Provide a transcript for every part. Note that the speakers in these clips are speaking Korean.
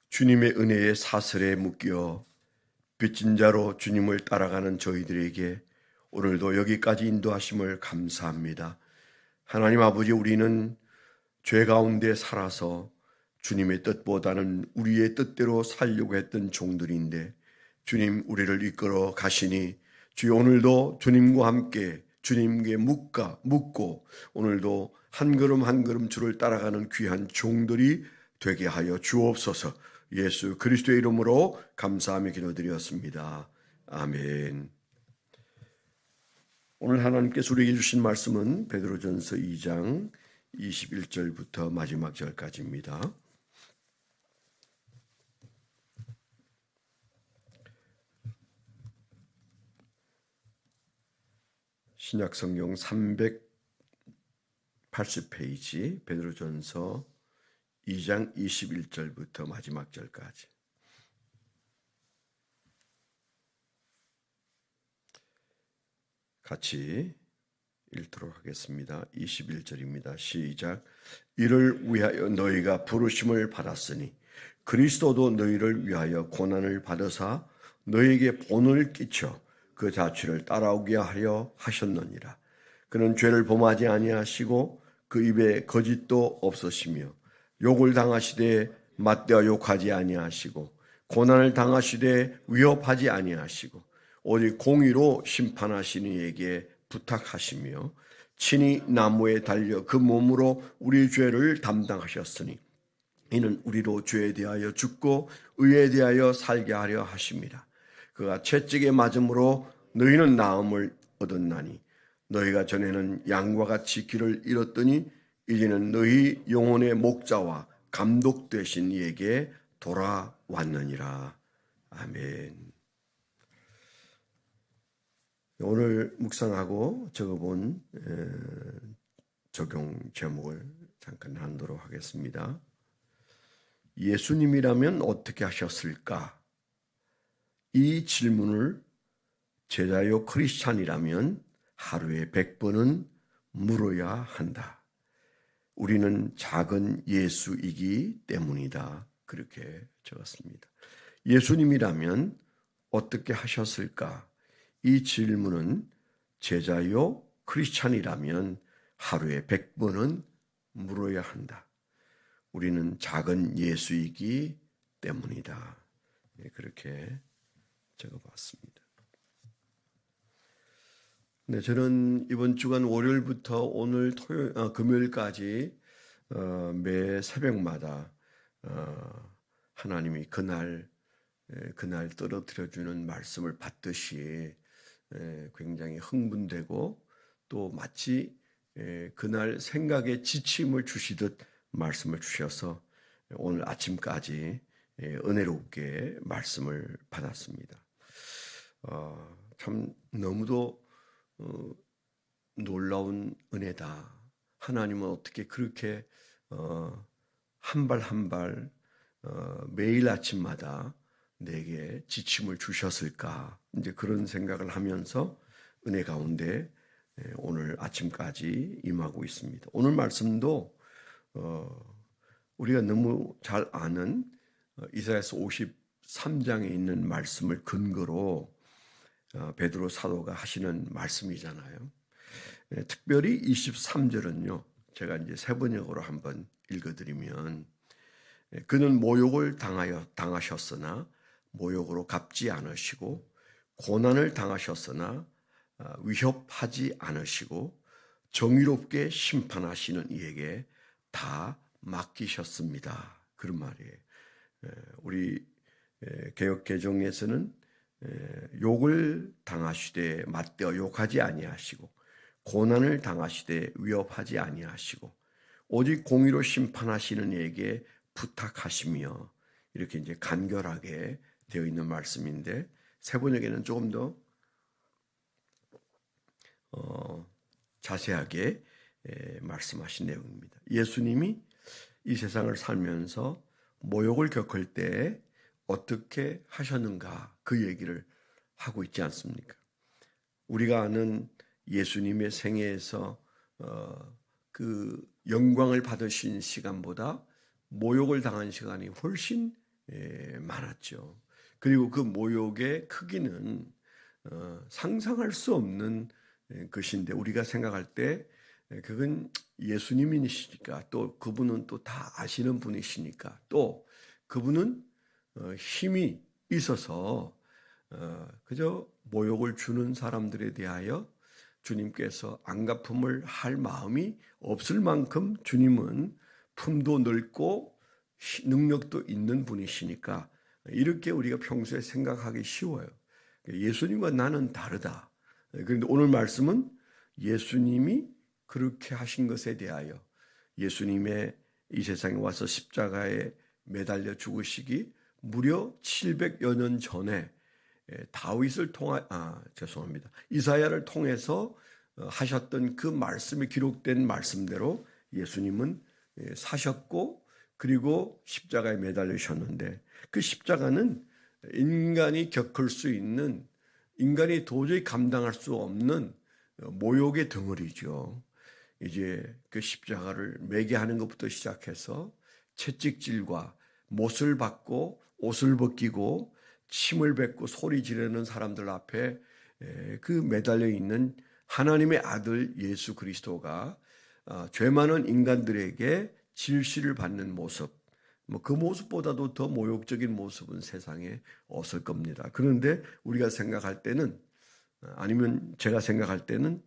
주님의 은혜의 사슬에 묶여 빚진 자로 주님을 따라가는 저희들에게 오늘도 여기까지 인도하심을 감사합니다. 하나님 아버지, 우리는 죄 가운데 살아서 주님의 뜻보다는 우리의 뜻대로 살려고 했던 종들인데 주님 우리를 이끌어 가시니 주여 오늘도 주님과 함께 주님께 묻고 오늘도 한 걸음 한 걸음 주를 따라가는 귀한 종들이 되게 하여 주옵소서. 예수 그리스도의 이름으로 감사하며 기도드렸습니다. 아멘. 오늘 하나님께서 우리에게 주신 말씀은 베드로전서 2장 21절부터 마지막 절까지입니다. 신약성경 380페이지 베드로전서 2장 21절부터 마지막 절까지. 같이 읽도록 하겠습니다. 21절입니다. 시작. 이를 위하여 너희가 부르심을 받았으니 그리스도도 너희를 위하여 고난을 받으사 너희에게 본을 끼쳐 그 자취를 따라오게 하려 하셨느니라. 그는 죄를 범하지 아니하시고 그 입에 거짓도 없으시며 욕을 당하시되 맞대어 욕하지 아니하시고 고난을 당하시되 위협하지 아니하시고 오직 공의로 심판하시는 이에게 부탁하시며 친히 나무에 달려 그 몸으로 우리 죄를 담당하셨으니 이는 우리로 죄에 대하여 죽고 의에 대하여 살게 하려 하심이라. 그가 채찍에 맞음으로 너희는 나음을 얻었나니 너희가 전에는 양과 같이 길을 잃었더니 이제는 너희 영혼의 목자와 감독 되신 이에게 돌아왔느니라. 아멘. 오늘 묵상하고 적어본 적용 제목을 잠깐 하도록 하겠습니다. 예수님이라면 어떻게 하셨을까? 이 질문을 제자요 크리스찬이라면 하루에 100번은 물어야 한다. 우리는 작은 예수이기 때문이다. 그렇게 적었습니다. 예수님이라면 어떻게 하셨을까? 이 질문은 제자요 크리스찬이라면 하루에 100번은 물어야 한다. 우리는 작은 예수이기 때문이다. 그렇게 적어봤습니다. 네, 저는 이번 주간 월요일부터 오늘 금요일까지 매 새벽마다 하나님이 그날 떨어뜨려주는 말씀을 받듯이 굉장히 흥분되고 또 마치 그날 생각에 지침을 주시듯 말씀을 주셔서 오늘 아침까지 은혜롭게 말씀을 받았습니다. 참 너무도 놀라운 은혜다. 하나님은 어떻게 그렇게 한 발 한 발 매일 아침마다 내게 지침을 주셨을까? 이제 그런 생각을 하면서 은혜 가운데 오늘 아침까지 임하고 있습니다. 오늘 말씀도 우리가 너무 잘 아는 이사야서 53장에 있는 말씀을 근거로 베드로 사도가 하시는 말씀이잖아요. 특별히 23절은요. 제가 이제 세 번역으로 한번 읽어드리면 그는 모욕을 당하셨으나 모욕으로 갚지 않으시고 고난을 당하셨으나 위협하지 않으시고 정의롭게 심판하시는 이에게 다 맡기셨습니다. 그런 말이에요. 우리 개역 개정에서는 욕을 당하시되 맞대어 욕하지 아니하시고 고난을 당하시되 위협하지 아니하시고 오직 공의로 심판하시는 이에게 부탁하시며 이렇게 이제 간결하게 되어 있는 말씀인데 세 번역에는 조금 더 자세하게 말씀하신 내용입니다. 예수님이 이 세상을 살면서 모욕을 겪을 때 어떻게 하셨는가 그 얘기를 하고 있지 않습니까? 우리가 아는 예수님의 생애에서 그 영광을 받으신 시간보다 모욕을 당한 시간이 훨씬 많았죠. 그리고 그 모욕의 크기는 상상할 수 없는 것인데, 우리가 생각할 때 그건 예수님이시니까, 또 그분은 또 다 아시는 분이시니까, 또 그분은 힘이 있어서 그저 모욕을 주는 사람들에 대하여 주님께서 안갚음을 할 마음이 없을 만큼 주님은 품도 넓고 능력도 있는 분이시니까 이렇게 우리가 평소에 생각하기 쉬워요. 예수님과 나는 다르다. 그런데 오늘 말씀은 예수님이 그렇게 하신 것에 대하여, 예수님의 이 세상에 와서 십자가에 매달려 죽으시기 무려 700여 년 전에 다윗을 이사야를 통해서 하셨던 그 말씀이 기록된 말씀대로 예수님은 사셨고, 그리고 십자가에 매달리셨는데, 그 십자가는 인간이 겪을 수 있는, 인간이 도저히 감당할 수 없는 모욕의 덩어리죠. 이제 그 십자가를 매게 하는 것부터 시작해서 채찍질과 못을 받고 옷을 벗기고 침을 뱉고 소리 지르는 사람들 앞에 그 매달려 있는 하나님의 아들 예수 그리스도가 죄 많은 인간들에게 질시를 받는 모습, 그 모습보다도 더 모욕적인 모습은 세상에 없을 겁니다. 그런데 우리가 생각할 때는, 아니면 제가 생각할 때는,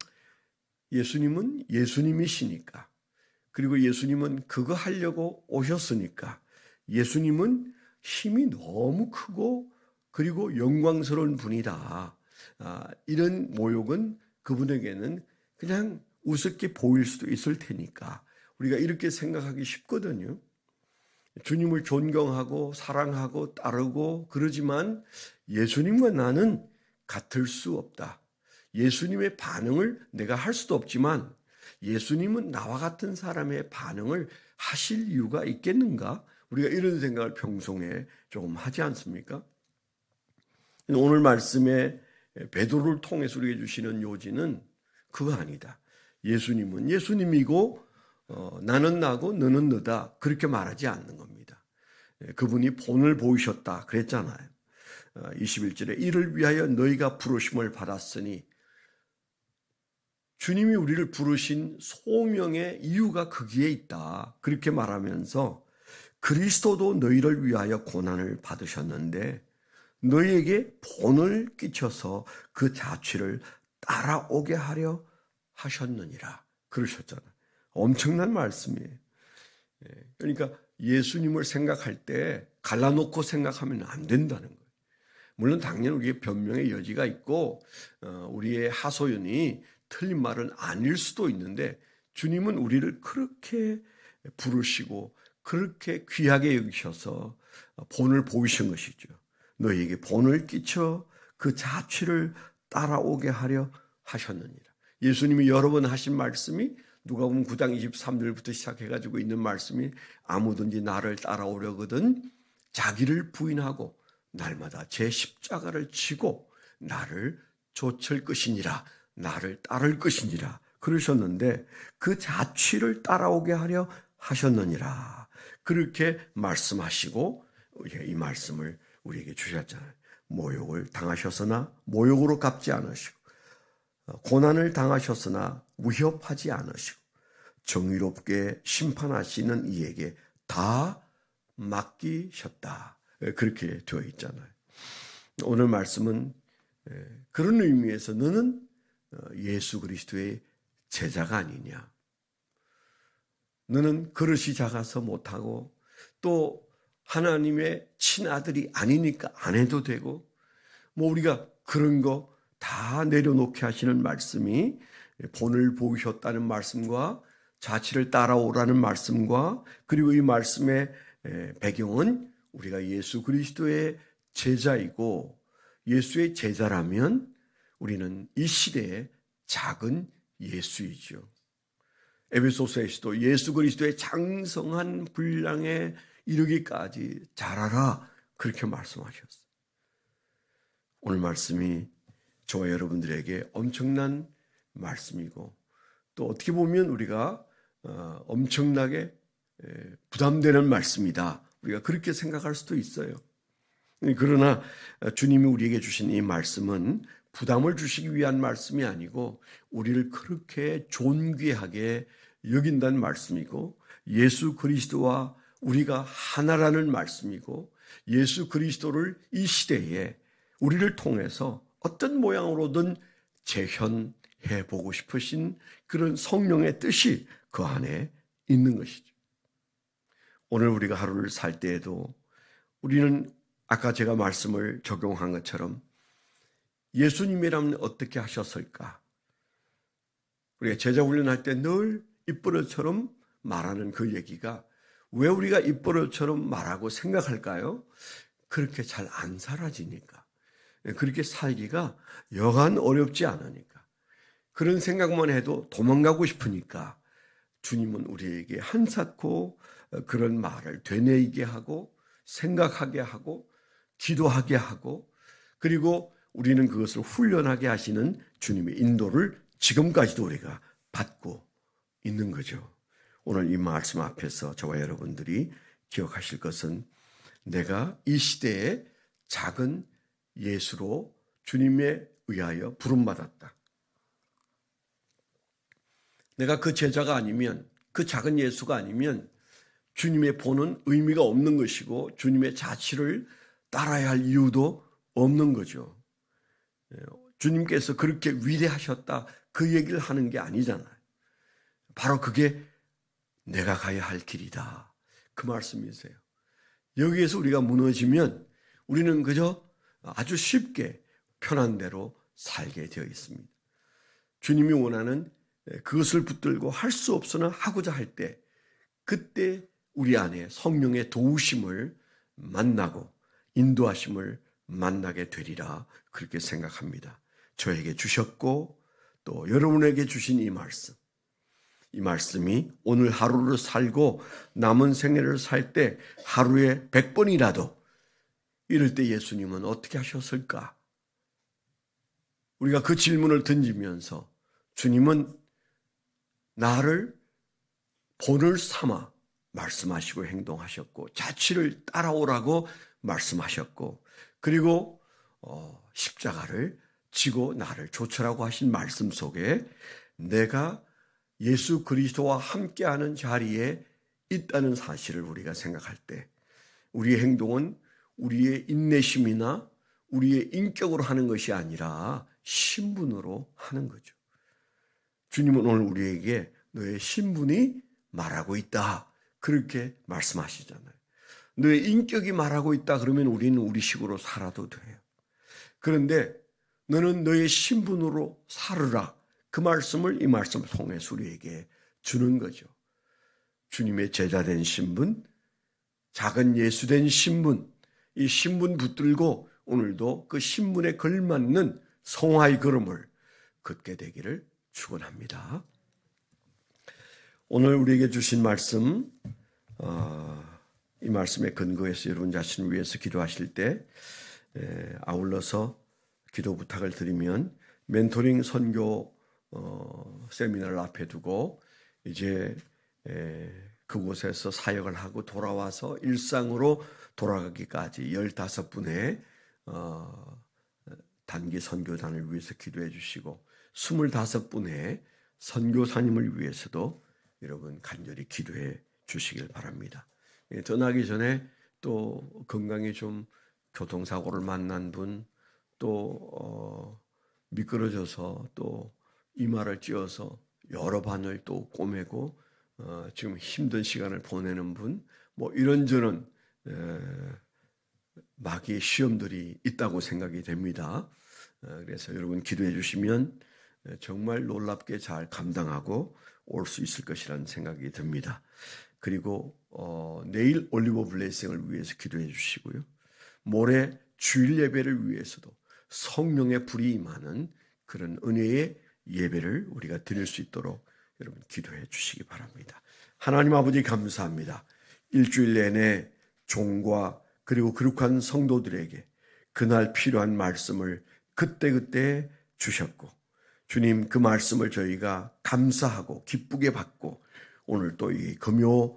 예수님은 예수님이시니까, 그리고 예수님은 그거 하려고 오셨으니까, 예수님은 힘이 너무 크고 그리고 영광스러운 분이다. 이런 모욕은 그분에게는 그냥 우습게 보일 수도 있을 테니까 우리가 이렇게 생각하기 쉽거든요. 주님을 존경하고 사랑하고 따르고 그러지만 예수님과 나는 같을 수 없다. 예수님의 반응을 내가 할 수도 없지만 예수님은 나와 같은 사람의 반응을 하실 이유가 있겠는가? 우리가 이런 생각을 평소에 조금 하지 않습니까? 오늘 말씀에 베드로를 통해서 우리에게 주시는 요지는 그거 아니다. 예수님은 예수님이고 나는 나고 너는 너다, 그렇게 말하지 않는 겁니다. 그분이 본을 보이셨다 그랬잖아요. 21절에 이를 위하여 너희가 부르심을 받았으니, 주님이 우리를 부르신 소명의 이유가 거기에 있다, 그렇게 말하면서 그리스도도 너희를 위하여 고난을 받으셨는데 너희에게 본을 끼쳐서 그 자취를 따라오게 하려 하셨느니라 그러셨잖아요. 엄청난 말씀이에요. 그러니까 예수님을 생각할 때 갈라놓고 생각하면 안 된다는 거예요. 물론 당연히 우리의 변명의 여지가 있고 우리의 하소연이 틀린 말은 아닐 수도 있는데, 주님은 우리를 그렇게 부르시고 그렇게 귀하게 여기셔서 본을 보이신 것이죠. 너희에게 본을 끼쳐 그 자취를 따라오게 하려 하셨느니라. 예수님이 여러 번 하신 말씀이 누가복음 9장 23절부터 시작해가지고 있는 말씀이, 아무든지 나를 따라오려거든 자기를 부인하고 날마다 제 십자가를 지고 나를 좇을 것이니라, 나를 따를 것이니라 그러셨는데, 그 자취를 따라오게 하려 하셨느니라 그렇게 말씀하시고 이 말씀을 우리에게 주셨잖아요. 모욕을 당하셨으나 모욕으로 갚지 않으시고, 고난을 당하셨으나 위협하지 않으시고, 정의롭게 심판하시는 이에게 다 맡기셨다, 그렇게 되어 있잖아요. 오늘 말씀은 그런 의미에서 너는 예수 그리스도의 제자가 아니냐, 너는 그릇이 작아서 못하고 또 하나님의 친아들이 아니니까 안 해도 되고, 우리가 그런 거 다 내려놓게 하시는 말씀이, 본을 보이셨다는 말씀과 자취를 따라오라는 말씀과, 그리고 이 말씀의 배경은 우리가 예수 그리스도의 제자이고, 예수의 제자라면 우리는 이 시대의 작은 예수이죠. 에베소서에서도 예수 그리스도의 장성한 분량에 이르기까지 자라라 그렇게 말씀하셨어요. 오늘 말씀이 저와 여러분들에게 엄청난 말씀이고, 또 어떻게 보면 우리가 엄청나게 부담되는 말씀이다. 우리가 그렇게 생각할 수도 있어요. 그러나 주님이 우리에게 주신 이 말씀은 부담을 주시기 위한 말씀이 아니고 우리를 그렇게 존귀하게 여긴다는 말씀이고, 예수 그리스도와 우리가 하나라는 말씀이고, 예수 그리스도를 이 시대에 우리를 통해서 어떤 모양으로든 재현해 보고 싶으신 그런 성령의 뜻이 그 안에 있는 것이죠. 오늘 우리가 하루를 살 때에도 우리는 아까 제가 말씀을 적용한 것처럼 예수님이라면 어떻게 하셨을까? 우리가 제자 훈련할 때 늘 입버릇처럼 말하는 그 얘기가 왜 우리가 입버릇처럼 말하고 생각할까요? 그렇게 잘 안 사라지니까. 그렇게 살기가 여간 어렵지 않으니까. 그런 생각만 해도 도망가고 싶으니까 주님은 우리에게 한사코 그런 말을 되뇌이게 하고 생각하게 하고 기도하게 하고, 그리고 우리는 그것을 훈련하게 하시는 주님의 인도를 지금까지도 우리가 받고 있는 거죠. 오늘 이 말씀 앞에서 저와 여러분들이 기억하실 것은 내가 이 시대에 작은 예수로 주님에 의하여 부름받았다. 내가 그 제자가 아니면, 그 작은 예수가 아니면 주님의 보는 의미가 없는 것이고 주님의 자취를 따라야 할 이유도 없는 거죠. 주님께서 그렇게 위대하셨다 그 얘기를 하는 게 아니잖아요. 바로 그게 내가 가야 할 길이다, 그 말씀이세요. 여기에서 우리가 무너지면 우리는 그저 아주 쉽게 편한 대로 살게 되어 있습니다. 주님이 원하는 그것을 붙들고 할 수 없으나 하고자 할 때, 그때 우리 안에 성령의 도우심을 만나고 인도하심을 만나게 되리라, 그렇게 생각합니다. 저에게 주셨고 또 여러분에게 주신 이 말씀이 오늘 하루를 살고 남은 생애를 살 때 하루에 100번이라도 이럴 때 예수님은 어떻게 하셨을까? 우리가 그 질문을 던지면서 주님은 나를 본을 삼아 말씀하시고 행동하셨고, 자취를 따라오라고 말씀하셨고, 그리고 십자가를 지고 나를 좇으라고 하신 말씀 속에 내가 예수 그리스도와 함께하는 자리에 있다는 사실을 우리가 생각할 때 우리의 행동은 우리의 인내심이나 우리의 인격으로 하는 것이 아니라 신분으로 하는 거죠. 주님은 오늘 우리에게 너의 신분이 말하고 있다, 그렇게 말씀하시잖아요. 너의 인격이 말하고 있다 그러면 우리는 우리식으로 살아도 돼요. 그런데 너는 너의 신분으로 살으라, 그 말씀을 이 말씀 통해서 우리에게 주는 거죠. 주님의 제자된 신분, 작은 예수된 신분, 이 신분 붙들고 오늘도 그 신분에 걸맞는 성화의 걸음을 걷게 되기를 축원합니다. 오늘 우리에게 주신 말씀, 이 말씀에 근거해서 여러분 자신을 위해서 기도하실 때 아울러서 기도 부탁을 드리면, 멘토링 선교 세미나를 앞에 두고 이제 그곳에서 사역을 하고 돌아와서 일상으로 돌아가기까지 15분의 단기 선교단을 위해서 기도해 주시고 25분의 선교사님을 위해서도 여러분 간절히 기도해 주시길 바랍니다. 떠나기 전에 또 건강에 좀 교통사고를 만난 분, 또 미끄러져서 또 이마를 찧어서 여러 반을 또 꼬매고 지금 힘든 시간을 보내는 분, 뭐 이런저런 마귀의 시험들이 있다고 생각이 됩니다. 그래서 여러분 기도해 주시면 정말 놀랍게 잘 감당하고 올 수 있을 것이라는 생각이 듭니다. 그리고 내일 올리버 블레싱을 위해서 기도해 주시고요. 모레 주일 예배를 위해서도 성령의 불이 임하는 그런 은혜의 예배를 우리가 드릴 수 있도록 여러분 기도해 주시기 바랍니다. 하나님 아버지 감사합니다. 일주일 내내 종과 그리고 거룩한 성도들에게 그날 필요한 말씀을 그때그때 주셨고, 주님, 그 말씀을 저희가 감사하고 기쁘게 받고 오늘 또 이 금요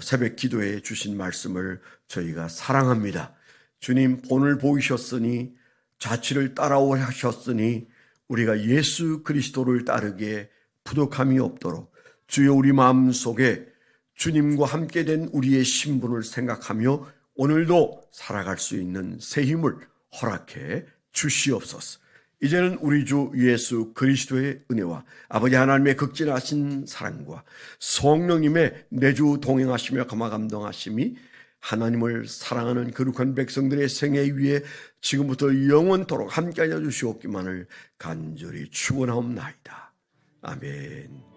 새벽 기도에 주신 말씀을 저희가 사랑합니다. 주님, 본을 보이셨으니 자취를 따라오셨으니 우리가 예수 그리스도를 따르기에 부족함이 없도록 주여 우리 마음속에 주님과 함께 된 우리의 신분을 생각하며 오늘도 살아갈 수 있는 새 힘을 허락해 주시옵소서. 이제는 우리 주 예수 그리스도의 은혜와 아버지 하나님의 극진하신 사랑과 성령님의 내주 동행하시며 감화 감동하심이 하나님을 사랑하는 거룩한 백성들의 생애 위에 지금부터 영원토록 함께하여 주시옵기만을 간절히 축원하옵나이다. 아멘.